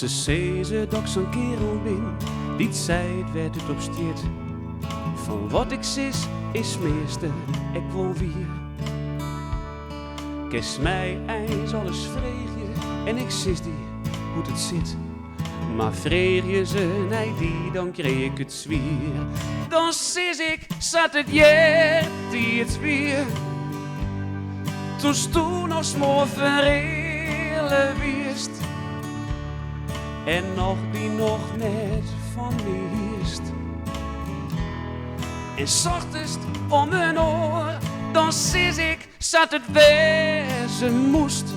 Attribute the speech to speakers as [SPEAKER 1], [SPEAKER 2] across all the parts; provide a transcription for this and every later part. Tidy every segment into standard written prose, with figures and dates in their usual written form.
[SPEAKER 1] Ze zei dat ik zo'n kerel ben, die zei werd het op stiert. Van wat ik sis, is meeste, ik wil weer. Kes mij eens alles vreeg je, en ik sis die, hoe het zit. Maar vreeg je ze, nee die, dan kreeg ik het zwier. Dan sis ik, zat het jaar, die het weer. Toen als mooi verrelen wist. En nog die nog net van me hiest. En 's ochtends om mijn oor, dan sis ik, zat het wezen moest.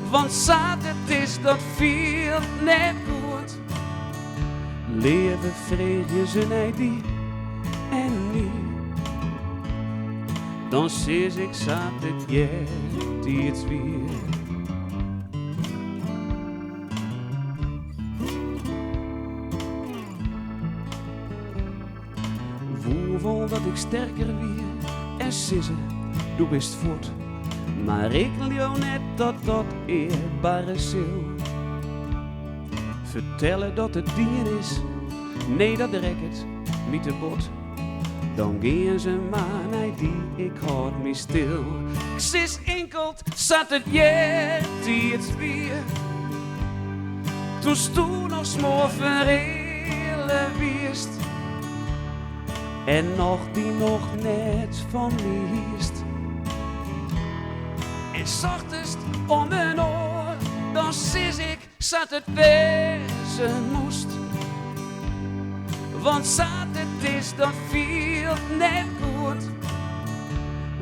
[SPEAKER 1] Want zat het is, dat viel net goed. Leven vreeg je ze, nee die en niet. Dan sis ik, zat het jaar, die het weer. Voel dat ik sterker weer en sissen, doe best voort. Maar ik leeuw net dat eerbare ziel. Vertellen dat het dien is, nee dat rek het niet te bot. Dan gaan ze maar, nee die, ik houd me stil. Ik sis enkelt, zat het jaar, die het weer. Toen nog mooi verrelen wist. En nog die nog net van me hiest. En 's ochtends om mijn oor, dan sis ik, zat het wezen moest. Want zat het is, dat viel net goed.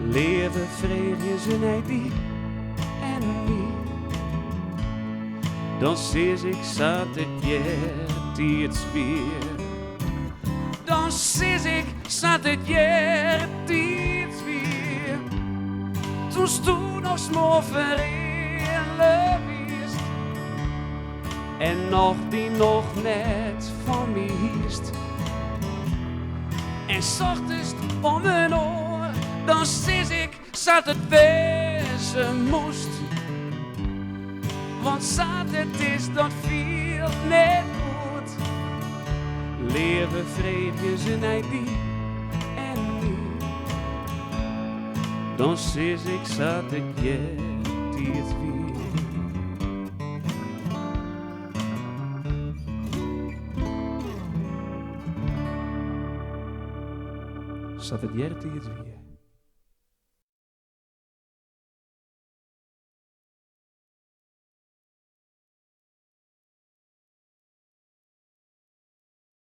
[SPEAKER 1] Leven vreeg je ze, nee die en niet. Dan sis ik, zat het jaar, die het weer. Dan sis ik, zat het jaar, die het weer. Toen nog mooi verrelen wist. En nog die nog net van me hiest. En 's ochtends om mijn oor, dan sis ik, zat het wezen moest. Want zat het is, dat viel net goed. Leven vreeg je ze, nee die en niet. Dan sis ik, zat het jaar, die het weer. Zat het jaar, die het weer.